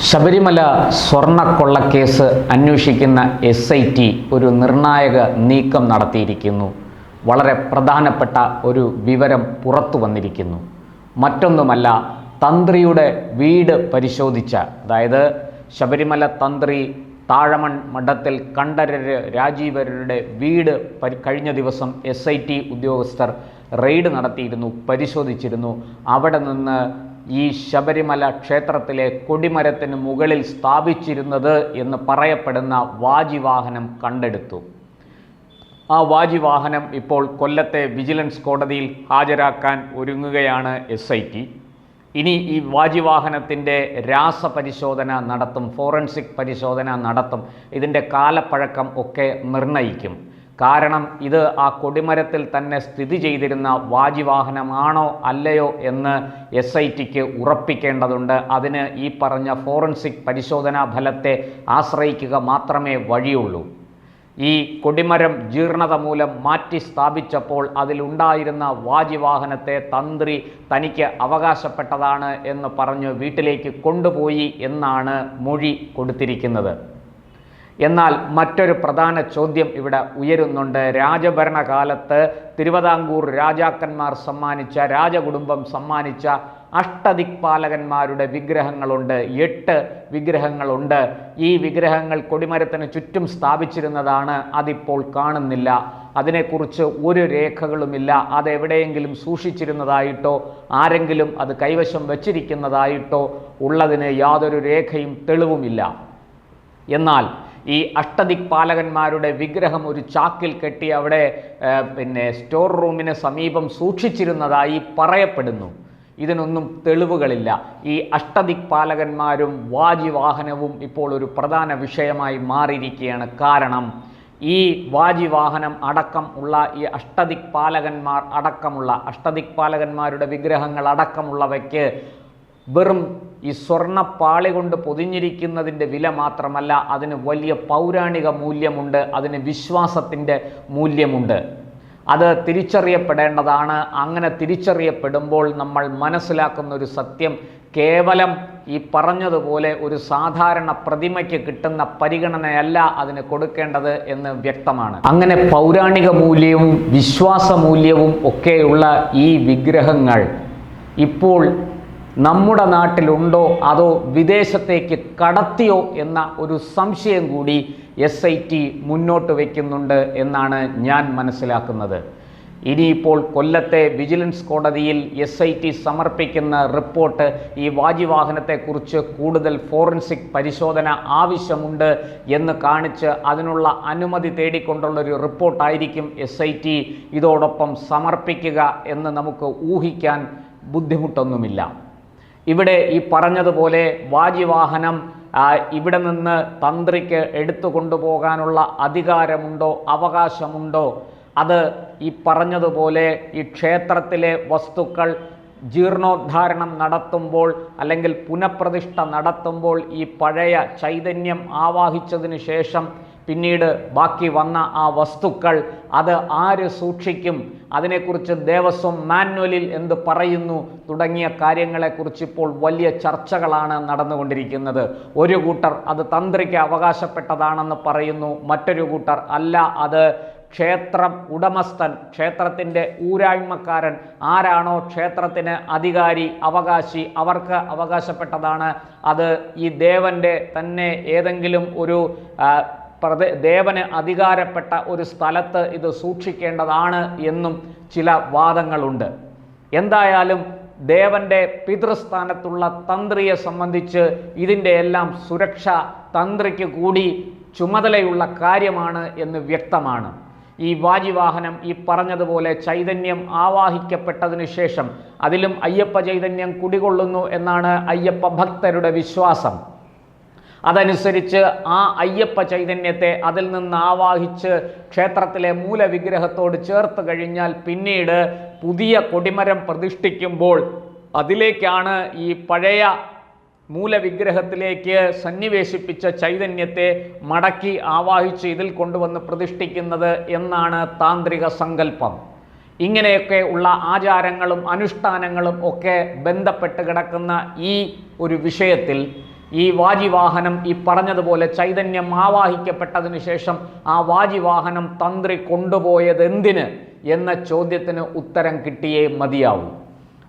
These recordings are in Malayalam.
ശബരിമല സ്വർണ്ണക്കൊള്ളക്കേസ് അന്വേഷിക്കുന്ന SIT ഒരു നിർണായക നീക്കം നടത്തിയിരിക്കുന്നു. വളരെ പ്രധാനപ്പെട്ട ഒരു വിവരം പുറത്തു വന്നിരിക്കുന്നു. മറ്റൊന്നുമല്ല, തന്ത്രിയുടെ വീട് പരിശോധിച്ച, അതായത് ശബരിമല തന്ത്രി താഴമൺ മഠത്തിൽ കണ്ഠരര് രാജീവരുടെ വീട് കഴിഞ്ഞ ദിവസം SIT ഉദ്യോഗസ്ഥർ റെയ്ഡ് നടത്തിയിരുന്നു, പരിശോധിച്ചിരുന്നു. അവിടെ നിന്ന് ഈ ശബരിമല ക്ഷേത്രത്തിലെ കൊടിമരത്തിന് മുകളിൽ സ്ഥാപിച്ചിരുന്നത് എന്ന് പറയപ്പെടുന്ന വാജിവാഹനം കണ്ടെടുത്തു. ആ വാജിവാഹനം ഇപ്പോൾ കൊല്ലത്തെ വിജിലൻസ് കോടതിയിൽ ഹാജരാക്കാൻ ഒരുങ്ങുകയാണ് SIT. ഇനി ഈ വാജിവാഹനത്തിൻ്റെ രാസപരിശോധന നടത്തും, ഫോറൻസിക് പരിശോധന നടത്തും. ഇതിൻ്റെ കാലപ്പഴക്കം ഒക്കെ നിർണയിക്കും. കാരണം ഇത് ആ കൊടിമരത്തിൽ തന്നെ സ്ഥിതി ചെയ്തിരുന്ന വാജിവാഹനമാണോ അല്ലയോ എന്ന് SITക്ക് ഉറപ്പിക്കേണ്ടതുണ്ട്. അതിന് ഈ പറഞ്ഞ ഫോറൻസിക് പരിശോധനാ ഫലത്തെ ആശ്രയിക്കുക മാത്രമേ വഴിയുള്ളൂ. ഈ കൊടിമരം ജീർണത മൂലം മാറ്റി സ്ഥാപിച്ചപ്പോൾ അതിലുണ്ടായിരുന്ന വാജിവാഹനത്തെ തന്ത്രി തനിക്ക് അവകാശപ്പെട്ടതാണ് എന്ന് പറഞ്ഞ് വീട്ടിലേക്ക് കൊണ്ടുപോയി എന്നാണ് മൊഴി കൊടുത്തിരിക്കുന്നത്. എന്നാൽ മറ്റൊരു പ്രധാന ചോദ്യം ഇവിടെ ഉയരുന്നുണ്ട്. രാജഭരണകാലത്ത് തിരുവിതാംകൂർ രാജാക്കന്മാർ സമ്മാനിച്ച, രാജകുടുംബം സമ്മാനിച്ച അഷ്ടദിക്പാലകന്മാരുടെ വിഗ്രഹങ്ങളുണ്ട്, 8 വിഗ്രഹങ്ങളുണ്ട്. ഈ വിഗ്രഹങ്ങൾ കൊടിമരത്തിന് ചുറ്റും സ്ഥാപിച്ചിരുന്നതാണ്. അതിപ്പോൾ കാണുന്നില്ല. അതിനെക്കുറിച്ച് ഒരു രേഖകളുമില്ല. അതെവിടെയെങ്കിലും സൂക്ഷിച്ചിരുന്നതായിട്ടോ ആരെങ്കിലും അത് കൈവശം വച്ചിരിക്കുന്നതായിട്ടോ ഉള്ളതിന് യാതൊരു രേഖയും തെളിവുമില്ല. എന്നാൽ ഈ അഷ്ടദിക്പാലകന്മാരുടെ വിഗ്രഹം ഒരു ചാക്കിൽ കെട്ടി അവിടെ സ്റ്റോർ റൂമിന് സമീപം സൂക്ഷിച്ചിരുന്നതായി പറയപ്പെടുന്നു. ഇതിനൊന്നും തെളിവുകളില്ല. ഈ അഷ്ടദിക്പാലകന്മാരും വാജിവാഹനവും ഇപ്പോൾ ഒരു പ്രധാന വിഷയമായി മാറിയിരിക്കുകയാണ്. കാരണം ഈ വാജിവാഹനം അടക്കം ഉള്ള ഈ അഷ്ടദിക്പാലകന്മാർ അടക്കമുള്ള അഷ്ടദിക്പാലകന്മാരുടെ വിഗ്രഹങ്ങൾ അടക്കമുള്ളവയ്ക്ക് വെറും ഈ സ്വർണ്ണപ്പാളി കൊണ്ട് പൊതിഞ്ഞിരിക്കുന്നതിൻ്റെ വില മാത്രമല്ല, അതിന് വലിയ പൗരാണിക മൂല്യമുണ്ട്, അതിന് വിശ്വാസത്തിൻ്റെ മൂല്യമുണ്ട്. അത് തിരിച്ചറിയപ്പെടേണ്ടതാണ്. അങ്ങനെ തിരിച്ചറിയപ്പെടുമ്പോൾ നമ്മൾ മനസ്സിലാക്കുന്ന ഒരു സത്യം, കേവലം ഈ പറഞ്ഞതുപോലെ ഒരു സാധാരണ പ്രതിമയ്ക്ക് കിട്ടുന്ന പരിഗണനയല്ല അതിന് കൊടുക്കേണ്ടത് എന്ന് വ്യക്തമാണ്. അങ്ങനെ പൗരാണിക മൂല്യവും വിശ്വാസമൂല്യവും ഒക്കെയുള്ള ഈ വിഗ്രഹങ്ങൾ ഇപ്പോൾ നമ്മുടെ നാട്ടിലുണ്ടോ അതോ വിദേശത്തേക്ക് കടത്തിയോ എന്ന ഒരു സംശയം കൂടി SIT മുന്നോട്ട് വയ്ക്കുന്നുണ്ട് എന്നാണ് ഞാൻ മനസ്സിലാക്കുന്നത്. ഇനിയിപ്പോൾ കൊല്ലത്തെ വിജിലൻസ് കോടതിയിൽ SIT സമർപ്പിക്കുന്ന റിപ്പോർട്ട് ഈ വാജിവാഹനത്തെക്കുറിച്ച് കൂടുതൽ ഫോറൻസിക് പരിശോധന ആവശ്യമുണ്ട് എന്ന് കാണിച്ച് അതിനുള്ള അനുമതി തേടിക്കൊണ്ടുള്ളൊരു റിപ്പോർട്ടായിരിക്കും SIT ഇതോടൊപ്പം സമർപ്പിക്കുക എന്ന് നമുക്ക് ഊഹിക്കാൻ ബുദ്ധിമുട്ടൊന്നുമില്ല. ഇവിടെ ഈ പറഞ്ഞതുപോലെ വാജിവാഹനം ഇവിടെ നിന്ന് തന്ത്രിക്ക് എടുത്തു കൊണ്ടുപോകാനുള്ള അധികാരമുണ്ടോ, അവകാശമുണ്ടോ? അത് ഈ പറഞ്ഞതുപോലെ ഈ ക്ഷേത്രത്തിലെ വസ്തുക്കൾ ജീർണോദ്ധാരണം നടത്തുമ്പോൾ അല്ലെങ്കിൽ പുനഃപ്രതിഷ്ഠ നടത്തുമ്പോൾ ഈ പഴയ ചൈതന്യം ആവാഹിച്ചതിന് ശേഷം പിന്നീട് ബാക്കി വന്ന ആ വസ്തുക്കൾ അത് ആര് സൂക്ഷിക്കും? അതിനെക്കുറിച്ച് ദേവസ്വം മാനുവലിൽ എന്ത് പറയുന്നു തുടങ്ങിയ കാര്യങ്ങളെക്കുറിച്ച് ഇപ്പോൾ വലിയ ചർച്ചകളാണ് നടന്നുകൊണ്ടിരിക്കുന്നത്. ഒരു കൂട്ടർ അത് തന്ത്രിക്ക് അവകാശപ്പെട്ടതാണെന്ന് പറയുന്നു, മറ്റൊരു കൂട്ടർ അല്ല, അത് ക്ഷേത്രം ഉടമസ്ഥൻ, ക്ഷേത്രത്തിൻ്റെ ഊരായ്മക്കാരൻ ആരാണോ ക്ഷേത്രത്തിന് അധികാരി, അവകാശി, അവർക്ക് അവകാശപ്പെട്ടതാണ്. അത് ഈ ദേവൻ്റെ തന്നെ ഏതെങ്കിലും ഒരു ദേവന് അധികാരപ്പെട്ട ഒരു സ്ഥലത്ത് ഇത് സൂക്ഷിക്കേണ്ടതാണ് എന്നും ചില വാദങ്ങളുണ്ട്. എന്തായാലും ദേവൻ്റെ പിതൃസ്ഥാനത്തുള്ള തന്ത്രിയെ സംബന്ധിച്ച് ഇതിൻ്റെ എല്ലാം സുരക്ഷ തന്ത്രിക്ക് കൂടി ചുമതലയുള്ള കാര്യമാണ് എന്ന് വ്യക്തമാണ്. ഈ വാജിവാഹനം ഈ പറഞ്ഞതുപോലെ ചൈതന്യം ആവാഹിക്കപ്പെട്ടതിന് ശേഷം അതിലും അയ്യപ്പ ചൈതന്യം കുടികൊള്ളുന്നു എന്നാണ് അയ്യപ്പ ഭക്തരുടെ വിശ്വാസം. അതനുസരിച്ച് ആ അയ്യപ്പ ചൈതന്യത്തെ അതിൽ നിന്ന് ആവാഹിച്ച് ക്ഷേത്രത്തിലെ മൂലവിഗ്രഹത്തോട് ചേർത്ത് കഴിഞ്ഞാൽ പിന്നീട് പുതിയ കൊടിമരം പ്രതിഷ്ഠിക്കുമ്പോൾ അതിലേക്കാണ് ഈ പഴയ മൂലവിഗ്രഹത്തിലേക്ക് സന്നിവേശിപ്പിച്ച ചൈതന്യത്തെ മടക്കി ആവാഹിച്ച് ഇതിൽ കൊണ്ടുവന്ന് പ്രതിഷ്ഠിക്കുന്നത് എന്നാണ് താന്ത്രിക സങ്കല്പം. ഇങ്ങനെയൊക്കെ ഉള്ള ആചാരങ്ങളും അനുഷ്ഠാനങ്ങളും ഒക്കെ ബന്ധപ്പെട്ട് കിടക്കുന്ന ഈ ഒരു വിഷയത്തിൽ ഈ വാജിവാഹനം ഈ പറഞ്ഞതുപോലെ ചൈതന്യം ആവാഹിക്കപ്പെട്ടതിന് ശേഷം ആ വാജിവാഹനം തന്ത്രി കൊണ്ടുപോയത് എന്തിന് എന്ന ചോദ്യത്തിന് ഉത്തരം കിട്ടിയേ മതിയാവൂ.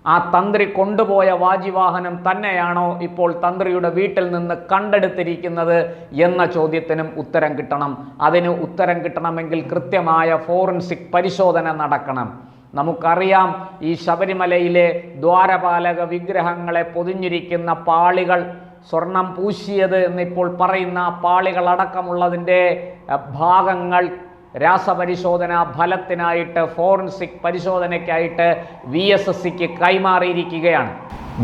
ആ തന്ത്രി കൊണ്ടുപോയ വാജിവാഹനം തന്നെയാണോ ഇപ്പോൾ തന്ത്രിയുടെ വീട്ടിൽ നിന്ന് കണ്ടെടുത്തിരിക്കുന്നത് എന്ന ചോദ്യത്തിനും ഉത്തരം കിട്ടണം. അതിന് ഉത്തരം കിട്ടണമെങ്കിൽ കൃത്യമായ ഫോറൻസിക് പരിശോധന നടക്കണം. നമുക്കറിയാം, ഈ ശബരിമലയിലെ ദ്വാരപാലക വിഗ്രഹങ്ങളെ പൊതിഞ്ഞിരിക്കുന്ന പാളികൾ, സ്വർണം പൂശിയത് എന്നിപ്പോൾ പറയുന്ന പാളികളടക്കമുള്ളതിൻ്റെ ഭാഗങ്ങൾ രാസപരിശോധനാ ഫലത്തിനായിട്ട്, ഫോറൻസിക് പരിശോധനയ്ക്കായിട്ട് VSSCക്ക് കൈമാറിയിരിക്കുകയാണ്.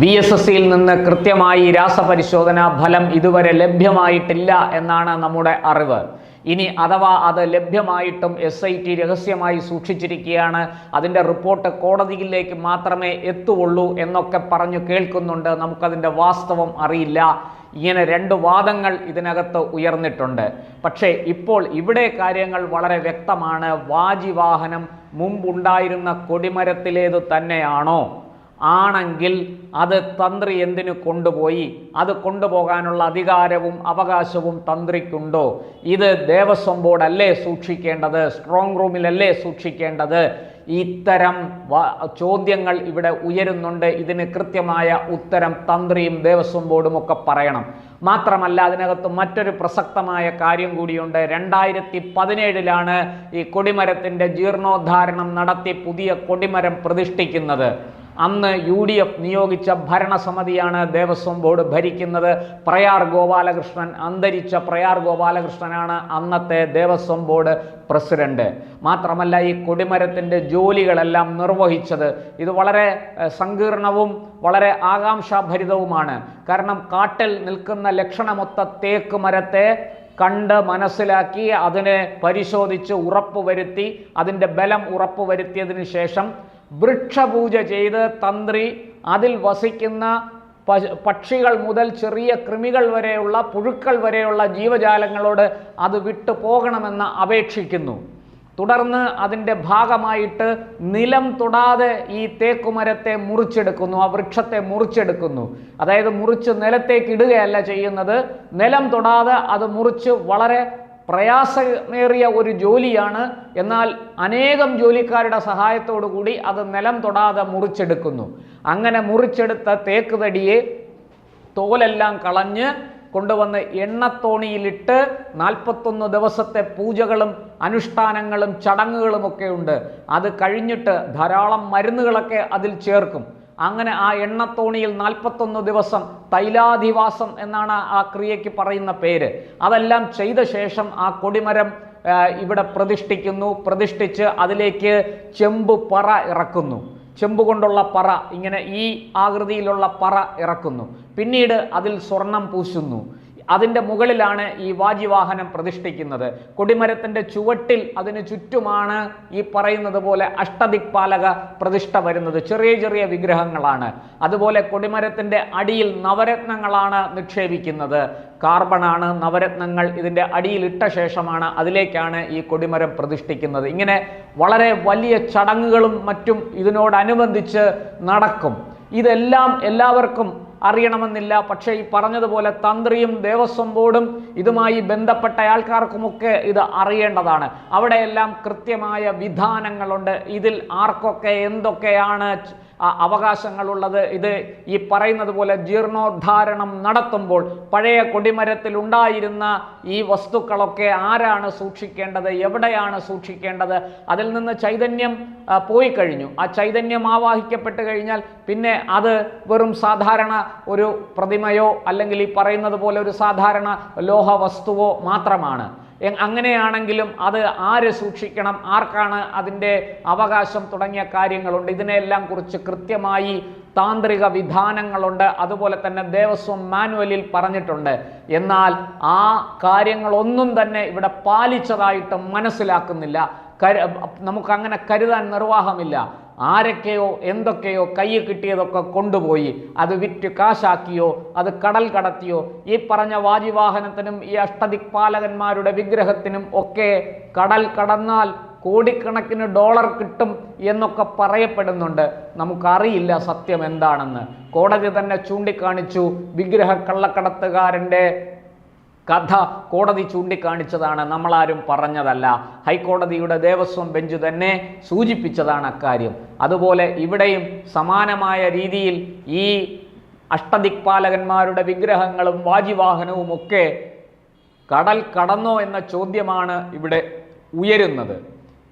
VSSCയിൽ നിന്ന് കൃത്യമായി രാസപരിശോധനാ ഫലം ഇതുവരെ ലഭ്യമായിട്ടില്ല എന്നാണ് നമ്മുടെ അറിവ്. ഇനി അഥവാ അത് ലഭ്യമായിട്ടും SIT രഹസ്യമായി സൂക്ഷിച്ചിരിക്കുകയാണ്, അതിൻ്റെ റിപ്പോർട്ട് കോടതിയിലേക്ക് മാത്രമേ എത്തുള്ളൂ എന്നൊക്കെ പറഞ്ഞു കേൾക്കുന്നുണ്ട്. നമുക്കതിൻ്റെ വാസ്തവം അറിയില്ല. ഇങ്ങനെ രണ്ട് വാദങ്ങൾ ഇതിനകത്ത് ഉയർന്നിട്ടുണ്ട്. പക്ഷേ ഇപ്പോൾ ഇവിടെ കാര്യങ്ങൾ വളരെ വ്യക്തമാണ്. വാജിവാഹനം മുമ്പുണ്ടായിരുന്ന കൊടിമരത്തിലേതു തന്നെയാണോ? ആണെങ്കിൽ അത് തന്ത്രി എന്തിനു കൊണ്ടുപോയി? അത് കൊണ്ടുപോകാനുള്ള അധികാരവും അവകാശവും തന്ത്രിക്കുണ്ടോ? ഇത് ദേവസ്വം ബോർഡല്ലേ സൂക്ഷിക്കേണ്ടത്? സ്ട്രോങ് റൂമിലല്ലേ സൂക്ഷിക്കേണ്ടത്? ഇത്തരം ചോദ്യങ്ങൾ ഇവിടെ ഉയരുന്നുണ്ട്. ഇതിന് കൃത്യമായ ഉത്തരം തന്ത്രിയും ദേവസ്വം ബോർഡും ഒക്കെ പറയണം. മാത്രമല്ല, അതിനകത്ത് മറ്റൊരു പ്രസക്തമായ കാര്യം കൂടിയുണ്ട്. 2017 ഈ കൊടിമരത്തിൻ്റെ ജീർണോദ്ധാരണം നടത്തി പുതിയ കൊടിമരം പ്രതിഷ്ഠിക്കുന്നത്. അന്ന് UDF നിയോഗിച്ച ഭരണസമിതിയാണ് ദേവസ്വം ബോർഡ് ഭരിക്കുന്നത്. പ്രയാർ ഗോപാലകൃഷ്ണൻ, അന്തരിച്ച പ്രയാർ ഗോപാലകൃഷ്ണനാണ് അന്നത്തെ ദേവസ്വം ബോർഡ് പ്രസിഡന്റ്. മാത്രമല്ല, ഈ കൊടിമരത്തിൻ്റെ ജോലികളെല്ലാം നിർവഹിച്ചത്. ഇത് വളരെ സങ്കീർണവും വളരെ ആകാംക്ഷാഭരിതവുമാണ്. കാരണം കാട്ടിൽ നിൽക്കുന്ന ലക്ഷണമൊത്ത തേക്ക് മരത്തെ കണ്ട് മനസ്സിലാക്കി അതിനെ പരിശോധിച്ച് ഉറപ്പുവരുത്തി, അതിൻ്റെ ബലം ഉറപ്പുവരുത്തിയതിന് ശേഷം വൃക്ഷപൂജ ചെയ്ത് തന്ത്രി അതിൽ വസിക്കുന്ന പക്ഷികൾ മുതൽ ചെറിയ കൃമികൾ വരെയുള്ള, പുഴുക്കൾ വരെയുള്ള ജീവജാലങ്ങളോട് അത് വിട്ടു പോകണമെന്ന് അപേക്ഷിക്കുന്നു. തുടർന്ന് അതിൻ്റെ ഭാഗമായിട്ട് നിലം തൊടാതെ ഈ തേക്കുമരത്തെ മുറിച്ചെടുക്കുന്നു, ആ വൃക്ഷത്തെ മുറിച്ചെടുക്കുന്നു. അതായത് മുറിച്ച് നിലത്തേക്ക് ഇടുകയല്ല ചെയ്യുന്നത്, നിലം തൊടാതെ അത് മുറിച്ച് വളരെ പ്രയാസമേറിയ ഒരു ജോലിയാണ്. എന്നാൽ അനേകം ജോലിക്കാരുടെ സഹായത്തോടു കൂടി അത് നിലം തൊടാതെ മുറിച്ചെടുക്കുന്നു. അങ്ങനെ മുറിച്ചെടുത്ത തേക്ക് തടിയെ തോലെല്ലാം കളഞ്ഞ് കൊണ്ടുവന്ന് എണ്ണത്തോണിയിലിട്ട് 41 ദിവസത്തെ പൂജകളും അനുഷ്ഠാനങ്ങളും ചടങ്ങുകളുമൊക്കെ ഉണ്ട്. അത് കഴിഞ്ഞിട്ട് ധാരാളം മരുന്നുകളൊക്കെ അതിൽ ചേർക്കും. അങ്ങനെ ആ എണ്ണത്തോണിയിൽ 41 ദിവസം തൈലാധിവാസം എന്നാണ് ആ ക്രിയയ്ക്ക് പറയുന്ന പേര്. അതെല്ലാം ചെയ്ത ശേഷം ആ കൊടിമരം ഇവിടെ പ്രതിഷ്ഠിക്കുന്നു. പ്രതിഷ്ഠിച്ച് അതിലേക്ക് ചെമ്പ് പറ ഇറക്കുന്നു. ചെമ്പ് കൊണ്ടുള്ള പറ, ഇങ്ങനെ ഈ ആകൃതിയിലുള്ള പറ ഇറക്കുന്നു. പിന്നീട് അതിൽ സ്വർണം പൂശുന്നു. അതിൻ്റെ മുകളിലാണ് ഈ വാജിവാഹനം പ്രതിഷ്ഠിക്കുന്നത്. കൊടിമരത്തിൻ്റെ ചുവട്ടിൽ അതിന് ചുറ്റുമാണ് ഈ പറയുന്നത് പോലെ അഷ്ടദിക്പാലക പ്രതിഷ്ഠ വരുന്നത്. ചെറിയ ചെറിയ വിഗ്രഹങ്ങളാണ്. അതുപോലെ കൊടിമരത്തിൻ്റെ അടിയിൽ നവരത്നങ്ങളാണ് നിക്ഷേപിക്കുന്നത്. കാർബണാണ് നവരത്നങ്ങൾ. ഇതിൻ്റെ അടിയിൽ ഇട്ട ശേഷമാണ് അതിലേക്കാണ് ഈ കൊടിമരം പ്രതിഷ്ഠിക്കുന്നത്. ഇങ്ങനെ വളരെ വലിയ ചടങ്ങുകളും മറ്റും ഇതിനോടനുബന്ധിച്ച് നടക്കും. ഇതെല്ലാം എല്ലാവർക്കും അറിയണമെന്നില്ല. പക്ഷേ ഈ പറഞ്ഞതുപോലെ തന്ത്രിയും ദേവസ്വം ബോർഡും ഇതുമായി ബന്ധപ്പെട്ട ആൾക്കാർക്കുമൊക്കെ ഇത് അറിയേണ്ടതാണ്. അവിടെയെല്ലാം കൃത്യമായ വിധാനങ്ങളുണ്ട്. ഇതിൽ ആർക്കൊക്കെ എന്തൊക്കെയാണ് അവകാശങ്ങളുള്ളത്. ഇത് ഈ പറയുന്നത് പോലെ ജീർണോദ്ധാരണം നടത്തുമ്പോൾ പഴയ കൊടിമരത്തിൽ ഉണ്ടായിരുന്ന ഈ വസ്തുക്കളൊക്കെ ആരാണ് സൂക്ഷിക്കേണ്ടത്, എവിടെയാണ് സൂക്ഷിക്കേണ്ടത്? അതിൽ നിന്ന് ചൈതന്യം പോയി കഴിഞ്ഞു. ആ ചൈതന്യം ആവാഹിക്കപ്പെട്ട് കഴിഞ്ഞാൽ പിന്നെ അത് വെറും സാധാരണ ഒരു പ്രതിമയോ അല്ലെങ്കിൽ ഈ പറയുന്നത് പോലെ ഒരു സാധാരണ ലോഹ വസ്തുവോ മാത്രമാണ്. അങ്ങനെയാണെങ്കിലും അത് ആര് സൂക്ഷിക്കണം, ആർക്കാണ് അതിൻ്റെ അവകാശം തുടങ്ങിയ കാര്യങ്ങളുണ്ട്. ഇതിനെല്ലാം കുറിച്ച് കൃത്യമായി താന്ത്രിക വിധാനങ്ങളുണ്ട്. അതുപോലെ തന്നെ ദേവസ്വം മാനുവലിൽ പറഞ്ഞിട്ടുണ്ട്. എന്നാൽ ആ കാര്യങ്ങളൊന്നും തന്നെ ഇവിടെ പാലിച്ചതായിട്ട് മനസ്സിലാക്കുന്നില്ല. നമുക്കങ്ങനെ കരുതാൻ നിർവാഹമില്ല. ആരൊക്കെയോ എന്തൊക്കെയോ കയ്യിൽ കിട്ടിയതൊക്കെ കൊണ്ടുപോയി അത് വിറ്റ് കാശാക്കിയോ അത് കടൽ കടത്തിയോ ഈ പറഞ്ഞ വാജിവാഹനത്തിനും ഈ അഷ്ടദിക്പാലകന്മാരുടെ വിഗ്രഹത്തിനും ഒക്കെ കടൽ കടന്നാൽ കോടിക്കണക്കിന് ഡോളർ കിട്ടും എന്നൊക്കെ പറയപ്പെടുന്നുണ്ട്. നമുക്കറിയില്ല സത്യം എന്താണെന്ന്. കോടതി തന്നെ ചൂണ്ടിക്കാണിച്ചു. വിഗ്രഹ കള്ളക്കടത്തുകാരൻ്റെ കഥ കോടതി ചൂണ്ടിക്കാണിച്ചതാണ്, നമ്മളാരും പറഞ്ഞതല്ല. ഹൈക്കോടതിയുടെ ദേവസ്വം ബെഞ്ച് തന്നെ സൂചിപ്പിച്ചതാണ് അക്കാര്യം. അതുപോലെ ഇവിടെയും സമാനമായ രീതിയിൽ ഈ അഷ്ടദിക്പാലകന്മാരുടെ വിഗ്രഹങ്ങളും വാജിവാഹനവും ഒക്കെ കടൽ കടന്നോ എന്ന ചോദ്യമാണ് ഇവിടെ ഉയരുന്നത്.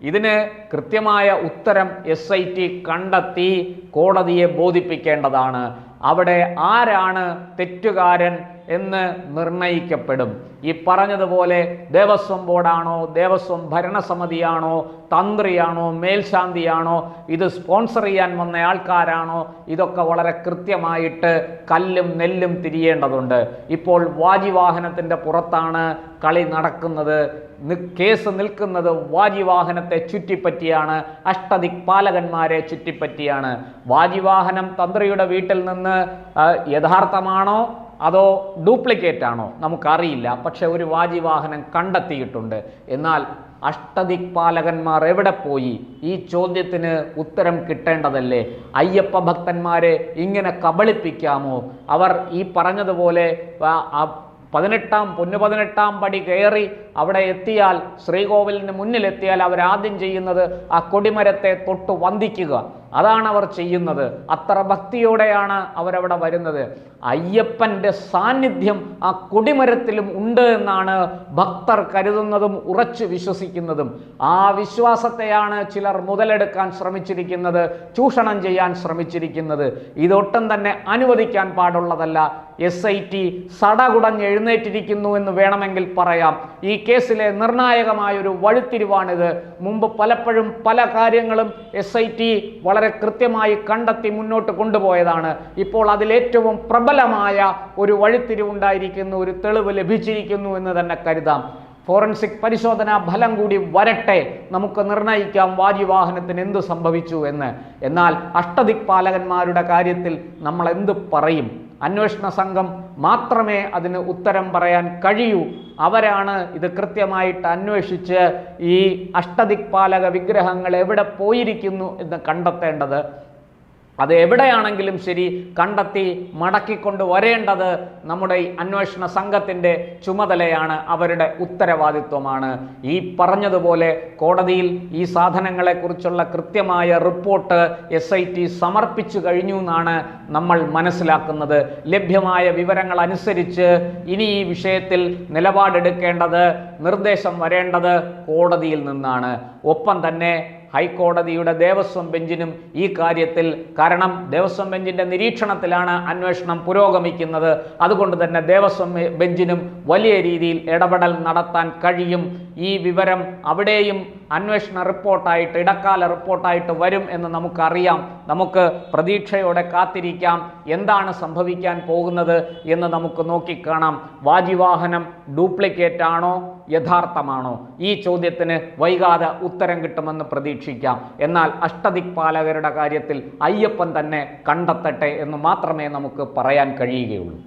ഇതിന് കൃത്യമായ ഉത്തരം SIT കണ്ടെത്തി കോടതിയെ ബോധിപ്പിക്കേണ്ടതാണ്. അവിടെ ആരാണ് തെറ്റുകാരൻ എന്ന് നിർണയിക്കപ്പെടും. ഈ പറഞ്ഞതുപോലെ ദേവസ്വം ബോർഡാണോ, ദേവസ്വം ഭരണസമിതിയാണോ, തന്ത്രിയാണോ, മേൽശാന്തിയാണോ, ഇത് സ്പോൺസർ ചെയ്യാൻ വന്ന ആൾക്കാരാണോ, ഇതൊക്കെ വളരെ കൃത്യമായിട്ട് കല്ലും നെല്ലും തിരിയേണ്ടതുണ്ട്. ഇപ്പോൾ വാജിവാഹനത്തിൻ്റെ പുറത്താണ് കളി നടക്കുന്നത്. കേസ് നിൽക്കുന്നത് വാജിവാഹനത്തെ ചുറ്റിപ്പറ്റിയാണ്, അഷ്ടദിക്പാലകന്മാരെ ചുറ്റിപ്പറ്റിയാണ്. വാജിവാഹനം തന്ത്രിയുടെ വീട്ടിൽ നിന്ന് യഥാർത്ഥമാണോ അതോ ഡ്യൂപ്ലിക്കേറ്റ് ആണോ നമുക്കറിയില്ല. പക്ഷെ ഒരു വാജിവാഹനം കണ്ടെത്തിയിട്ടുണ്ട്. എന്നാൽ അഷ്ടദിക്പാലകന്മാർ എവിടെ പോയി? ഈ ചോദ്യത്തിന് ഉത്തരം കിട്ടേണ്ടതല്ലേ? അയ്യപ്പ ഭക്തന്മാരെ ഇങ്ങനെ കബളിപ്പിക്കാമോ? അവർ ഈ പറഞ്ഞതുപോലെ 18 പടി കയറി അവിടെ എത്തിയാൽ, ശ്രീകോവിലിന് മുന്നിലെത്തിയാൽ അവരാദ്യം ചെയ്യുന്നത് ആ കൊടിമരത്തെ തൊട്ട് വന്ദിക്കുക. അതാണ് അവർ ചെയ്യുന്നത്. അത്ര ഭക്തിയോടെയാണ് അവരവിടെ വരുന്നത്. അയ്യപ്പൻ്റെ സാന്നിധ്യം ആ കൊടിമരത്തിലും ഉണ്ട് എന്നാണ് ഭക്തർ കരുതുന്നതും ഉറച്ചു വിശ്വസിക്കുന്നതും. ആ വിശ്വാസത്തെയാണ് ചിലർ മുതലെടുക്കാൻ ശ്രമിച്ചിരിക്കുന്നത്, ചൂഷണം ചെയ്യാൻ ശ്രമിച്ചിരിക്കുന്നത്. ഇതൊട്ടും തന്നെ അനുവദിക്കാൻ പാടുള്ളതല്ല. SIT സടകുടഞ്ഞ് എഴുന്നേറ്റിരിക്കുന്നു എന്ന് വേണമെങ്കിൽ പറയാം. ഈ കേസിലെ നിർണായകമായൊരു വഴിത്തിരിവാണിത്. മുമ്പ് പലപ്പോഴും പല കാര്യങ്ങളും SIT വളരെ കൃത്യമായി കണ്ടെത്തി മുന്നോട്ട് കൊണ്ടുപോയതാണ്. ഇപ്പോൾ അതിലേറ്റവും പ്രബലമായ ഒരു വഴിത്തിരിവുണ്ടായിരിക്കുന്നു, ഒരു തെളിവ് ലഭിച്ചിരിക്കുന്നു എന്ന് തന്നെ കരുതാം. ഫോറൻസിക് പരിശോധനാ ഫലം കൂടി വരട്ടെ, നമുക്ക് നിർണയിക്കാം വാജിവാഹനത്തിന് എന്ത് സംഭവിച്ചു എന്ന്. എന്നാൽ അഷ്ടദിക്പാലകന്മാരുടെ കാര്യത്തിൽ നമ്മൾ എന്ത് പറയും? അന്വേഷണ സംഘം മാത്രമേ അതിന് ഉത്തരം പറയാൻ കഴിയൂ. അവരാണ് ഇത് കൃത്യമായിട്ട് അന്വേഷിച്ച് ഈ അഷ്ടദിക്പാലക വിഗ്രഹങ്ങൾ എവിടെ പോയിരിക്കുന്നു എന്ന് കണ്ടെത്തേണ്ടത്. അത് എവിടെയാണെങ്കിലും ശരി കണ്ടെത്തി മടക്കിക്കൊണ്ട് വരേണ്ടത് നമ്മുടെ ഈ അന്വേഷണ സംഘത്തിൻ്റെ ചുമതലയാണ്, അവരുടെ ഉത്തരവാദിത്വമാണ്. ഈ പറഞ്ഞതുപോലെ കോടതിയിൽ ഈ സാധനങ്ങളെക്കുറിച്ചുള്ള കൃത്യമായ റിപ്പോർട്ട് SIT സമർപ്പിച്ചു കഴിഞ്ഞു എന്നാണ് നമ്മൾ മനസ്സിലാക്കുന്നത്. ലഭ്യമായ വിവരങ്ങൾ അനുസരിച്ച് ഇനി ഈ വിഷയത്തിൽ നിലപാടെടുക്കേണ്ടത്, നിർദ്ദേശം വരേണ്ടത് കോടതിയിൽ നിന്നാണ്. ഒപ്പം തന്നെ ഹൈക്കോടതിയുടെ ദേവസ്വം ബെഞ്ചിനും ഈ കാര്യത്തിൽ, കാരണം ദേവസ്വം ബെഞ്ചിൻ്റെ നിരീക്ഷണത്തിലാണ് അന്വേഷണം പുരോഗമിക്കുന്നത്, അതുകൊണ്ട് തന്നെ ദേവസ്വം ബെഞ്ചിനും വലിയ രീതിയിൽ ഇടപെടൽ നടത്താൻ കഴിയും. ഈ വിവരം അവിടെയും അന്വേഷണ റിപ്പോർട്ടായിട്ട്, ഇടക്കാല റിപ്പോർട്ടായിട്ട് വരും എന്ന് നമുക്കറിയാം. നമുക്ക് പ്രതീക്ഷയോടെ കാത്തിരിക്കാം. എന്താണ് സംഭവിക്കാൻ പോകുന്നത് എന്ന് നമുക്ക് നോക്കിക്കാണാം. വാജിവാഹനം ഡ്യൂപ്ലിക്കേറ്റ് ആണോ, യഥാർത്ഥമാണോ? ഈ ചോദ്യത്തിന് വൈകാതെ ഉത്തരം കിട്ടുമെന്ന് പ്രതീക്ഷിക്കാം. എന്നാൽ അഷ്ടദിക്പാലകരുടെ കാര്യത്തിൽ അയ്യപ്പൻ തന്നെ കണ്ടെത്തട്ടെ എന്ന് മാത്രമേ നമുക്ക് പറയാൻ കഴിയുകയുള്ളൂ.